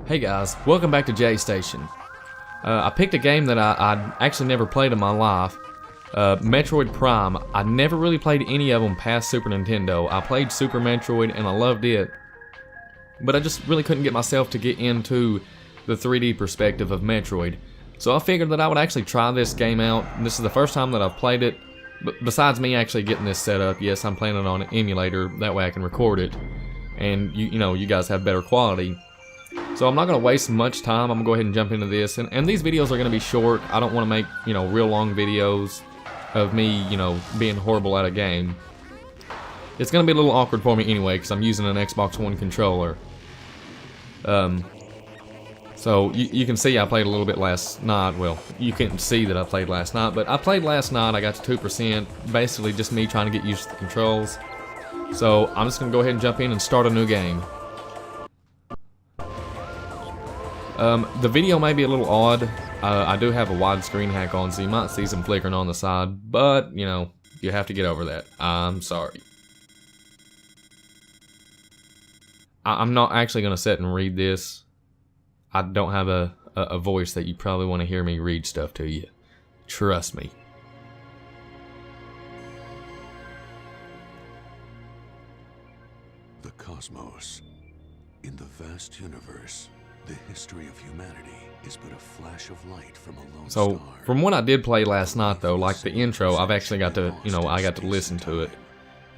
Hey guys, welcome back to JaStation. I picked a game that I'd actually never played in my life, Metroid Prime. I never really played any of them past Super Nintendo. I played Super Metroid and I loved it, but I just really couldn't get myself to get into the 3D perspective of Metroid. So I figured that I would actually try this game out. This is the first time that I've played it, but besides me actually getting this set up, yes, I'm playing it on an emulator, that way I can record it, and you know, you guys have better quality. So I'm not going to waste much time. I'm going to go ahead and jump into this. And these videos are going to be short. I don't want to make, you know, real long videos of me, you know, being horrible at a game. It's going to be a little awkward for me anyway, because I'm using an Xbox One controller. So you can see I played a little bit last night. Well, you couldn't see that I played last night, but I played last night. I got to 2%. Basically just me trying to get used to the controls. So I'm just going to go ahead and jump in and start a new game. The video may be a little odd. I do have a widescreen hack on, so you might see some flickering on the side, but, you know, you have to get over that. I'm sorry. I'm not actually going to sit and read this. I don't have a voice that you probably want to hear me read stuff to you. Trust me. The cosmos. In the vast universe, the history of humanity is but a flash of light from a lone star. So, from what I did play last night though, like the intro, I've actually got to, you know, I got to listen to it.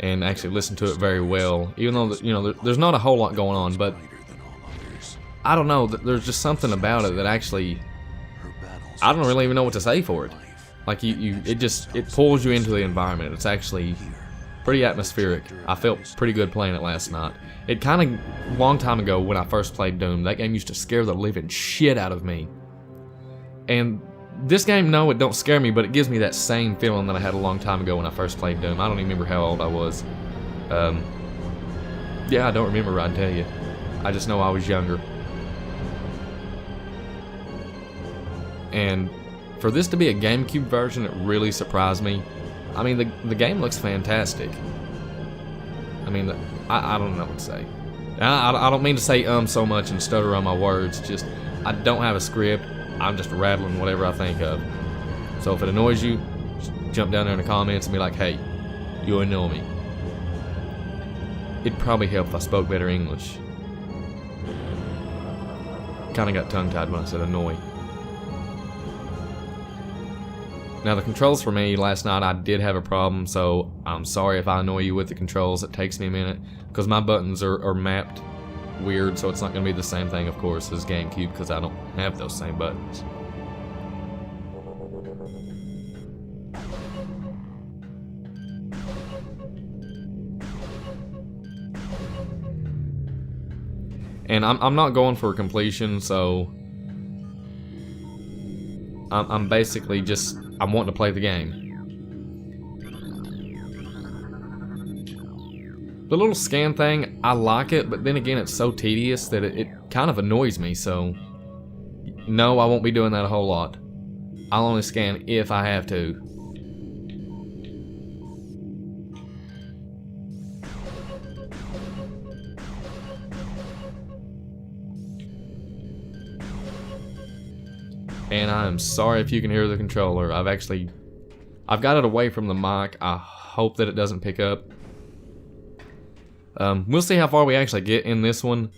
And actually listen to it very well. Even though, you know, there's not a whole lot going on, but I don't know, there's just something about it that actually, I don't really even know what to say for it. Like, it pulls you into the environment. It's actually pretty atmospheric. I felt pretty good playing it last night. It kind of, long time ago when I first played Doom, that game used to scare the living shit out of me. And this game, no, it don't scare me, but it gives me that same feeling that I had a long time ago when I first played Doom. I don't even remember how old I was. Yeah, I don't remember, I tell you. I just know I was younger. And for this to be a GameCube version, it really surprised me. I mean, the game looks fantastic. I mean, I don't know what to say. I don't mean to say so much and stutter on my words. Just, I don't have a script. I'm just rattling whatever I think of. So if it annoys you, just jump down there in the comments and be like, hey, you annoy me. It'd probably help if I spoke better English. Kinda got tongue-tied when I said annoy. Now the controls for me, last night I did have a problem, so I'm sorry if I annoy you with the controls. It takes me a minute, because my buttons are mapped weird, so it's not going to be the same thing, of course, as GameCube, because I don't have those same buttons. And I'm not going for completion, so I'm basically just, I'm wanting to play the game. The little scan thing, I like it, but then again it's so tedious that it kind of annoys me, so no, I won't be doing that a whole lot. I'll only scan if I have to. And I am sorry if you can hear the controller. I've got it away from the mic. I hope that it doesn't pick up. We'll see how far we actually get in this one.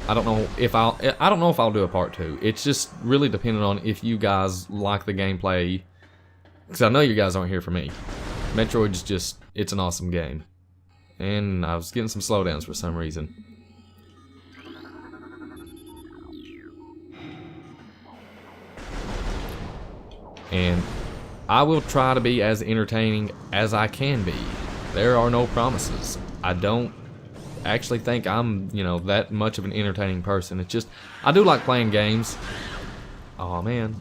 I don't know if I'll do a part 2. It's just really dependent on if you guys like the gameplay, because I know you guys aren't here for me. Metroid's just, it's an awesome game. And I was getting some slowdowns for some reason. And I will try to be as entertaining as I can be. There are no promises. I don't actually think I'm, you know, that much of an entertaining person. It's just, I do like playing games. Oh man.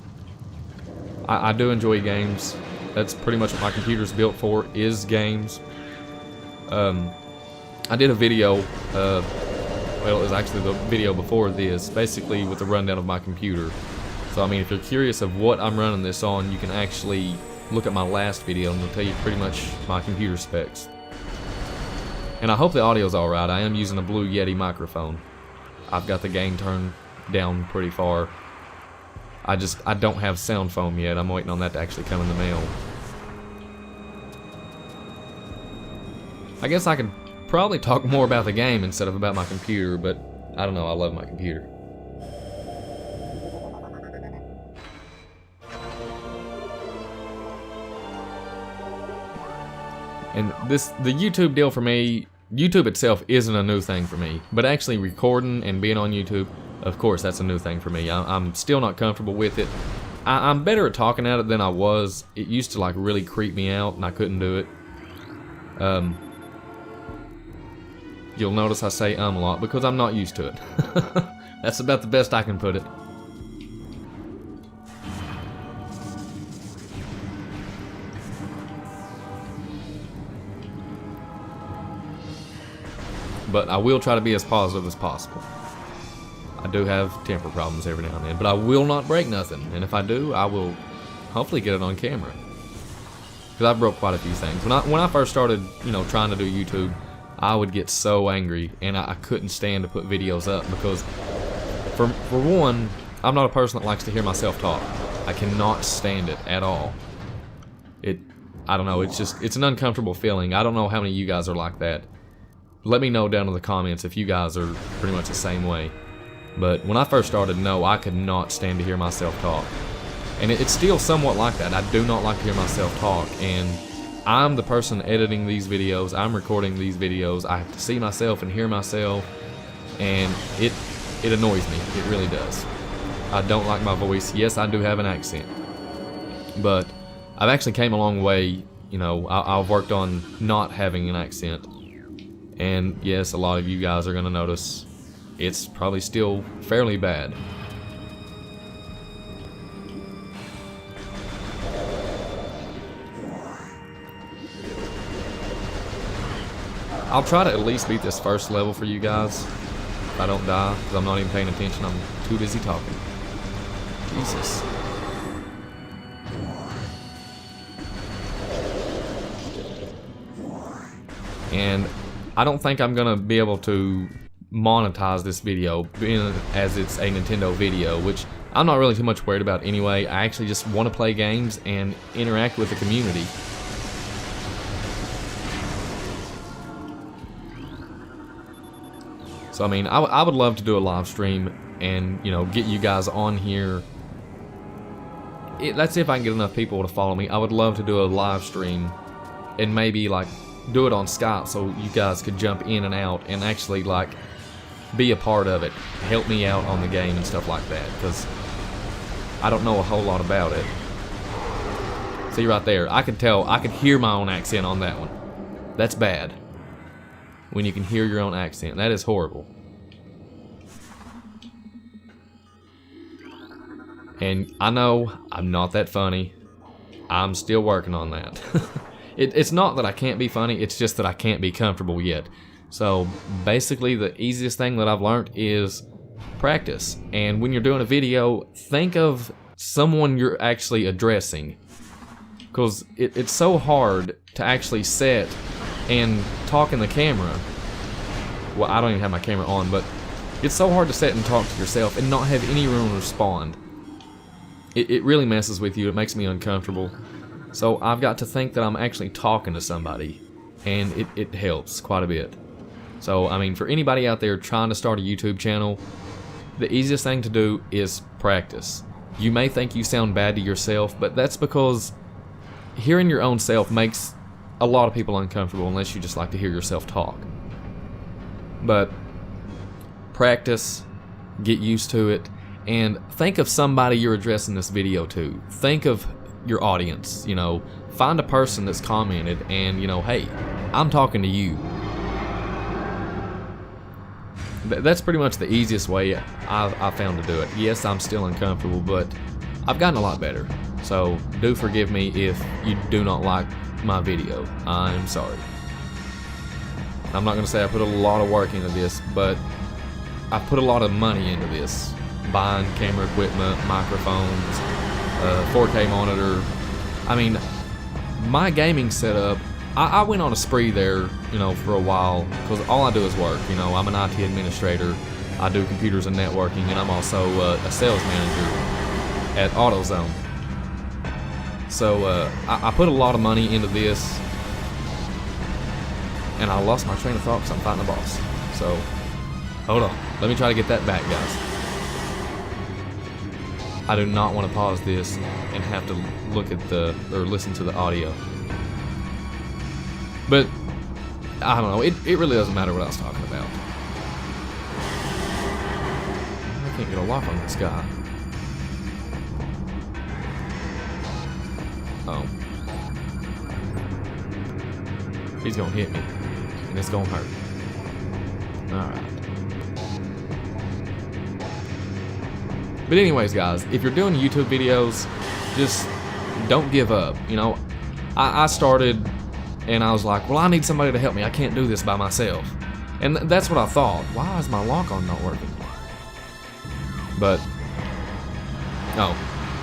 I do enjoy games. That's pretty much what my computer's built for, is games. I did a video, well, it was actually the video before this, basically with a rundown of my computer. So I mean, if you're curious of what I'm running this on, you can actually look at my last video and it'll tell you pretty much my computer specs. And I hope the audio's alright. I am using a Blue Yeti microphone. I've got the gain turned down pretty far. I don't have sound foam yet. I'm waiting on that to actually come in the mail. I guess I could probably talk more about the game instead of about my computer, but I don't know, I love my computer. And the YouTube deal for me, YouTube itself isn't a new thing for me, but actually recording and being on YouTube, of course, that's a new thing for me. I'm still not comfortable with it. I'm better at talking at it than I was. It used to like really creep me out and I couldn't do it. You'll notice I say a lot because I'm not used to it. That's about the best I can put it. But I will try to be as positive as possible. I do have temper problems every now and then, but I will not break nothing. And if I do, I will hopefully get it on camera. Because I broke quite a few things. When I first started, you know, trying to do YouTube, I would get so angry, and I couldn't stand to put videos up because, for one, I'm not a person that likes to hear myself talk. I cannot stand it at all. I don't know, it's an uncomfortable feeling. I don't know how many of you guys are like that. Let me know down in the comments if you guys are pretty much the same way. But when I first started, no, I could not stand to hear myself talk. And it's still somewhat like that. I do not like to hear myself talk, and I'm the person editing these videos, I'm recording these videos, I have to see myself and hear myself, and it annoys me, it really does. I don't like my voice. Yes, I do have an accent, but I've actually came a long way, you know, I've worked on not having an accent, and yes, a lot of you guys are going to notice it's probably still fairly bad. I'll try to at least beat this first level for you guys, if I don't die, because I'm not even paying attention, I'm too busy talking. Jesus. And I don't think I'm going to be able to monetize this video, being as it's a Nintendo video, which I'm not really too much worried about anyway. I actually just want to play games and interact with the community. So I mean, I would love to do a live stream and, you know, get you guys on here. Let's see if I can get enough people to follow me. I would love to do a live stream and maybe like do it on Skype so you guys could jump in and out and actually like be a part of it, help me out on the game and stuff like that, because I don't know a whole lot about it. See right there, I could hear my own accent on that one. That's bad. When you can hear your own accent. That is horrible. And I know I'm not that funny. I'm still working on that. It's not that I can't be funny, it's just that I can't be comfortable yet. So basically the easiest thing that I've learned is practice. And when you're doing a video, think of someone you're actually addressing. Because it's so hard to actually set and talk in the camera. Well, I don't even have my camera on, but it's so hard to sit and talk to yourself and not have any room to respond. It really messes with you. It makes me uncomfortable. So I've got to think that I'm actually talking to somebody, and it helps quite a bit. So, I mean, for anybody out there trying to start a YouTube channel, the easiest thing to do is practice. You may think you sound bad to yourself, but that's because hearing your own self makes a lot of people uncomfortable unless you just like to hear yourself talk. But practice, get used to it, and think of somebody you're addressing this video to. Think of your audience, you know, find a person that's commented and, you know, hey, I'm talking to you. That's pretty much the easiest way I found to do it. Yes, I'm still uncomfortable, but I've gotten a lot better. So do forgive me if you do not like my video. I'm sorry. I'm not going to say I put a lot of work into this, but I put a lot of money into this. Buying camera equipment, microphones, 4K monitor. I mean, my gaming setup, I went on a spree there, you know, for a while, because all I do is work. You know, I'm an IT administrator. I do computers and networking, and I'm also a sales manager at AutoZone. So I put a lot of money into this, and I lost my train of thought because I'm fighting the boss. So hold on, let me try to get that back, guys. I do not want to pause this and have to look at or listen to the audio. But I don't know, it really doesn't matter what I was talking about. I can't get a lock on this guy. Oh. He's gonna hit me, and it's gonna hurt. Alright. But anyways, guys, if you're doing YouTube videos, just don't give up. You know, I started and I was like, well, I need somebody to help me. I can't do this by myself. And that's what I thought. Why is my lock-on not working? But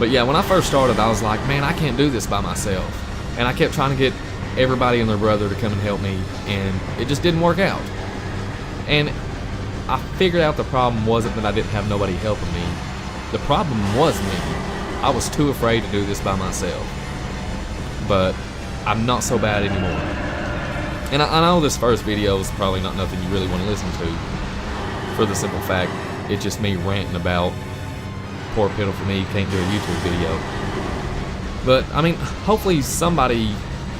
yeah, when I first started, I was like, man, I can't do this by myself. And I kept trying to get everybody and their brother to come and help me, and it just didn't work out. And I figured out the problem wasn't that I didn't have nobody helping me. The problem was me. I was too afraid to do this by myself. But I'm not so bad anymore. And I know this first video is probably not nothing you really want to listen to, for the simple fact it's just me ranting about poor pitiful me can't do a YouTube video. But I mean, hopefully somebody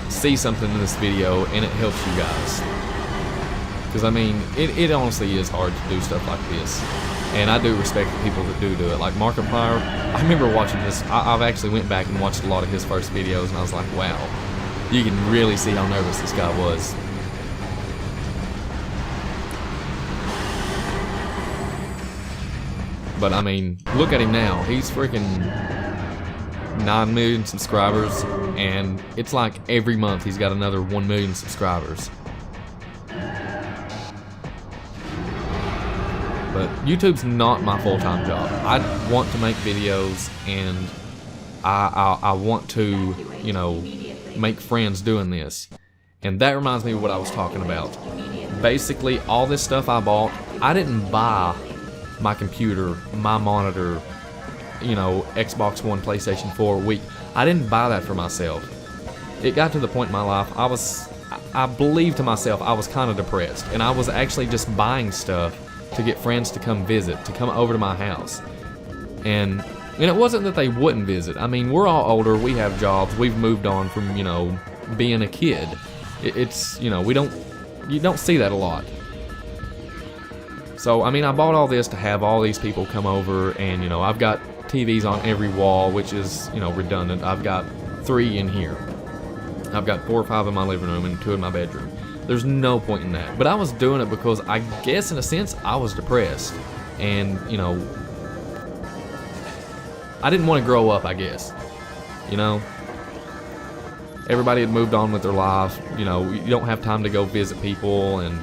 sees something in this video and it helps you guys. Because I mean, it honestly is hard to do stuff like this. And I do respect the people that do it. Like Markiplier, I remember watching this. I've actually went back and watched a lot of his first videos, and I was like, wow, you can really see how nervous this guy was. But I mean, look at him now. He's freaking 9 million subscribers, and it's like every month he's got another 1 million subscribers. But YouTube's not my full-time job. I want to make videos, and I want to, you know, make friends doing this. And that reminds me of what I was talking about. Basically, all this stuff I bought, I didn't buy my computer, my monitor, you know, Xbox One, PlayStation 4 I didn't buy that for myself. It got to the point in my life, I believe to myself I was kind of depressed, and I was actually just buying stuff to get friends to come visit, to come over to my house. And it wasn't that they wouldn't visit. I mean, we're all older, we have jobs, we've moved on from, you know, being a kid. It's, you know, you don't see that a lot. So, I mean, I bought all this to have all these people come over, and, you know, I've got TVs on every wall, which is, you know, redundant. I've got 3 in here. I've got 4 or 5 in my living room and 2 in my bedroom. There's no point in that. But I was doing it because I guess in a sense I was depressed. And, you know, I didn't want to grow up, I guess. You know? Everybody had moved on with their life. You know, you don't have time to go visit people and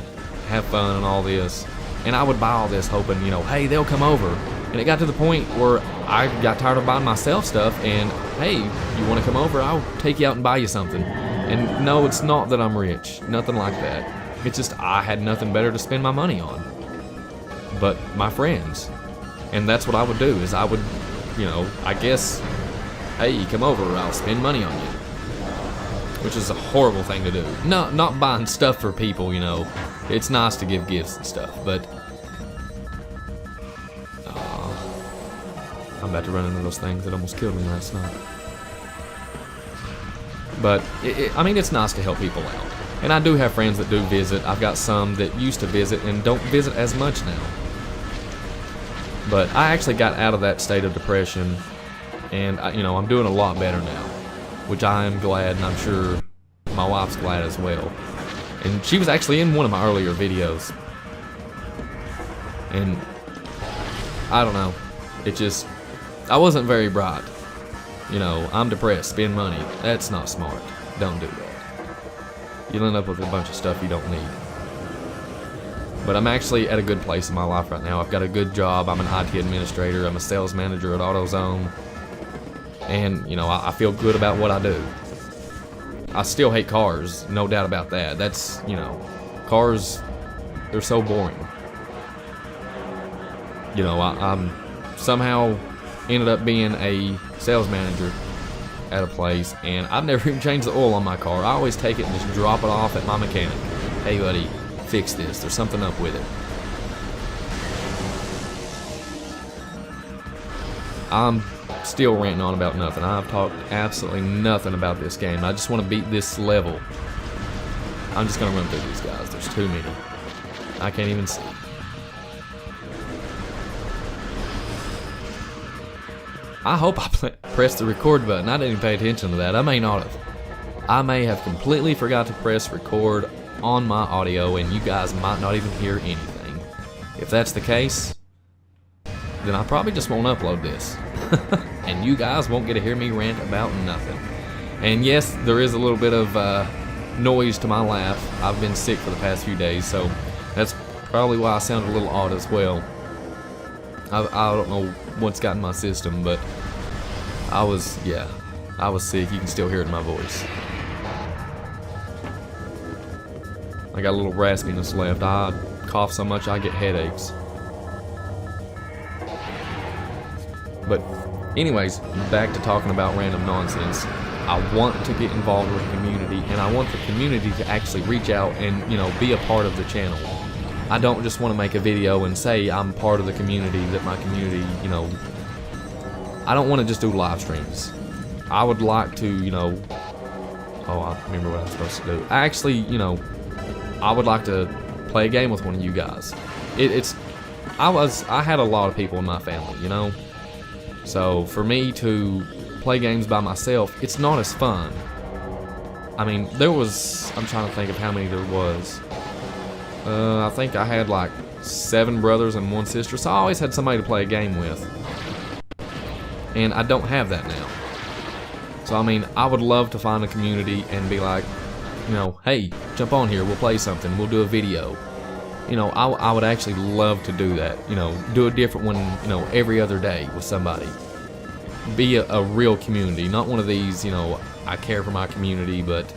have fun and all this. And I would buy all this hoping, you know, hey, they'll come over. And it got to the point where I got tired of buying myself stuff, and hey, you want to come over? I'll take you out and buy you something. And no, it's not that I'm rich, nothing like that. It's just I had nothing better to spend my money on but my friends. And that's what I would do, is I would, you know, I guess, hey, come over, I'll spend money on you. Which is a horrible thing to do. No, not buying stuff for people, you know. It's nice to give gifts and stuff, but I'm about to run into those things that almost killed me last night. But, I mean, it's nice to help people out. And I do have friends that do visit. I've got some that used to visit and don't visit as much now. But I actually got out of that state of depression, and, you know, I'm doing a lot better now. Which I am glad, and I'm sure my wife's glad as well. And she was actually in one of my earlier videos. And, I don't know. It just, I wasn't very bright. You know, I'm depressed, spend money. That's not smart. Don't do that. You'll end up with a bunch of stuff you don't need. But I'm actually at a good place in my life right now. I've got a good job. I'm an IT administrator. I'm a sales manager at AutoZone. And, you know, I feel good about what I do. I still hate cars, no doubt about that. That's, you know, cars, they're so boring. you know, I'm somehow ended up being a sales manager at a place, and I've never even changed the oil on my car. I always take it and just drop it off at my mechanic. Hey buddy, fix this. There's something up with it. I'm still ranting on about nothing. I've talked absolutely nothing about this game. I just want to beat this level. I'm just going to run through these guys. There's too many. I can't even see. I hope I pressed the record button. I didn't even pay attention to that. I may not have. I may have completely forgot to press record on my audio, and you guys might not even hear anything. If that's the case, then I probably just won't upload this. And you guys won't get to hear me rant about nothing. And yes, there is a little bit of noise to my laugh. I've been sick for the past few days, so that's probably why I sound a little odd as well. I don't know what's got in my system, but I was sick. You can still hear it in my voice. I got a little raspiness left. I cough so much I get headaches. But anyways, back to talking about random nonsense. I want to get involved with the community, and I want the community to actually reach out and, you know, be a part of the channel. I don't just want to make a video and say I'm part of the community, that my community, you know, I don't want to just do live streams. I would like to, you know, oh, I remember what I'm supposed to do. Actually, you know, I would like to play a game with one of you guys. I had a lot of people in my family, you know, so for me to play games by myself, it's not as fun. I mean, I'm trying to think of how many there was. I think I had like 7 brothers and 1 sister, so I always had somebody to play a game with. And I don't have that now. So I mean, I would love to find a community and be like, you know, hey, jump on here, we'll play something, we'll do a video. You know, I would actually love to do that. You know, do a different one, you know, every other day with somebody. Be a real community, not one of these, you know, I care for my community, but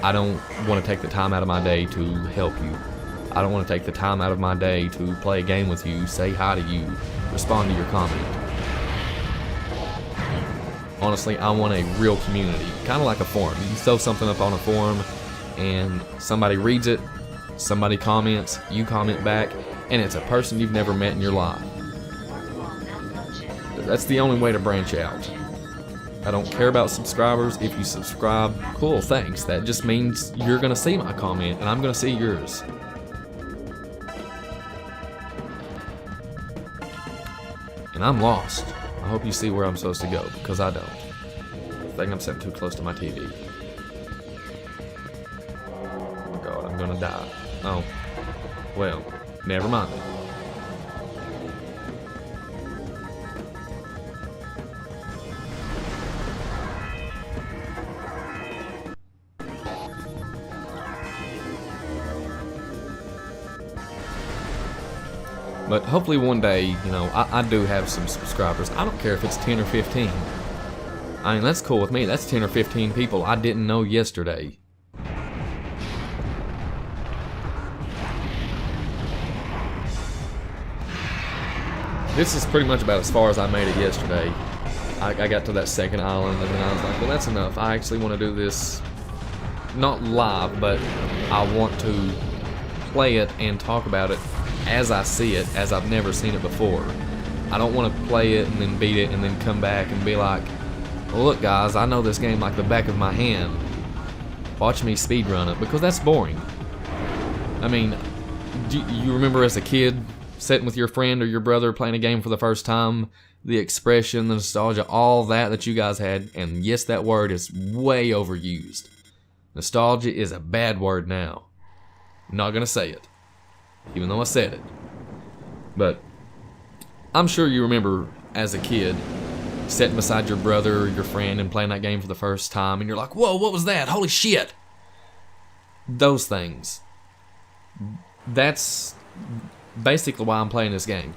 I don't want to take the time out of my day to help you. I don't want to take the time out of my day to play a game with you, say hi to you, respond to your comment. Honestly, I want a real community, kind of like a forum. You throw something up on a forum, and somebody reads it, somebody comments, you comment back, and it's a person you've never met in your life. That's the only way to branch out. I don't care about subscribers. If you subscribe, cool, thanks. That just means you're gonna see my comment, and I'm gonna see yours. And I'm lost. I hope you see where I'm supposed to go, because I don't. I think I'm sitting too close to my TV. Oh my god, I'm gonna die. Oh. Well, never mind. But hopefully one day, you know, I do have some subscribers. I don't care if it's 10 or 15. I mean, that's cool with me. That's 10 or 15 people I didn't know yesterday. This is pretty much about as far as I made it yesterday. I got to that second island, and then I was like, well, that's enough. I actually want to do this, not live, but I want to play it and talk about it as I see it, as I've never seen it before. I don't want to play it and then beat it and then come back and be like, well, look guys, I know this game like the back of my hand. Watch me speedrun it, because that's boring. I mean, do you remember as a kid sitting with your friend or your brother playing a game for the first time, the expression, the nostalgia, all that you guys had, and yes, that word is way overused. Nostalgia is a bad word now. I'm not gonna say it, even though I said it. But I'm sure you remember as a kid sitting beside your brother or your friend and playing that game for the first time, and you're like, whoa, what was that? Holy shit! Those things. That's basically why I'm playing this game.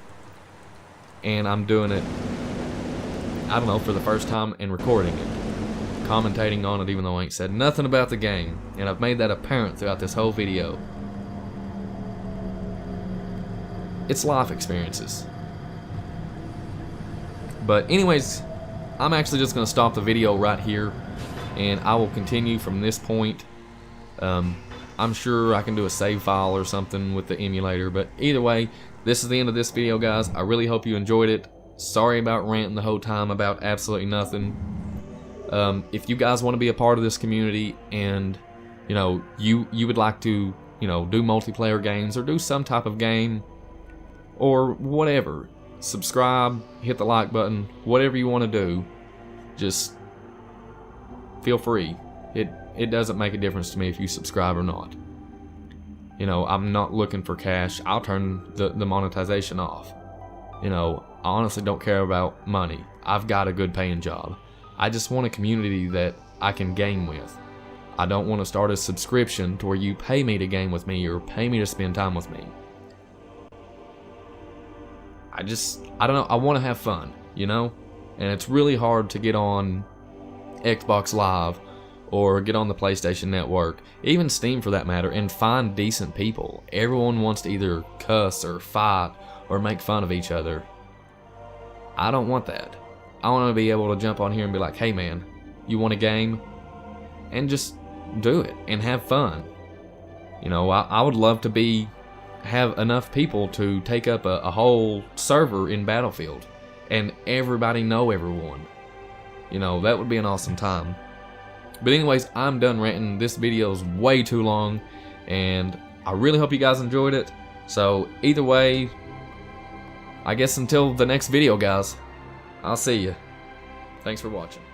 And I'm doing it, I don't know, for the first time and recording it. Commentating on it even though I ain't said nothing about the game. And I've made that apparent throughout this whole video. It's life experiences. But anyways, I'm actually just going to stop the video right here, and I will continue from this point. I'm sure I can do a save file or something with the emulator, but either way, this is the end of this video, guys. I really hope you enjoyed it. Sorry about ranting the whole time about absolutely nothing. If you guys want to be a part of this community, and you would like to do multiplayer games or do some type of game or whatever, subscribe, hit the like button, whatever you want to do, just feel free. It doesn't make a difference to me if you subscribe or not. I'm not looking for cash. I'll turn the monetization off. I honestly don't care about money. I've got a good paying job. I just want a community that I can game with. I don't want to start a subscription to where you pay me to game with me or pay me to spend time with me. I don't know, I want to have fun, and it's really hard to get on Xbox Live or get on the PlayStation Network, even Steam for that matter, and find decent people. Everyone wants to either cuss or fight or make fun of each other. I don't want that. I want to be able to jump on here and be like, hey man, you want a game? And just do it and have fun. I would love to have enough people to take up a whole server in Battlefield and everybody know everyone. That would be an awesome time. But anyways, I'm done ranting. This video is way too long, and I really hope you guys enjoyed it. So either way, I guess until the next video, guys, I'll see you. Thanks for watching.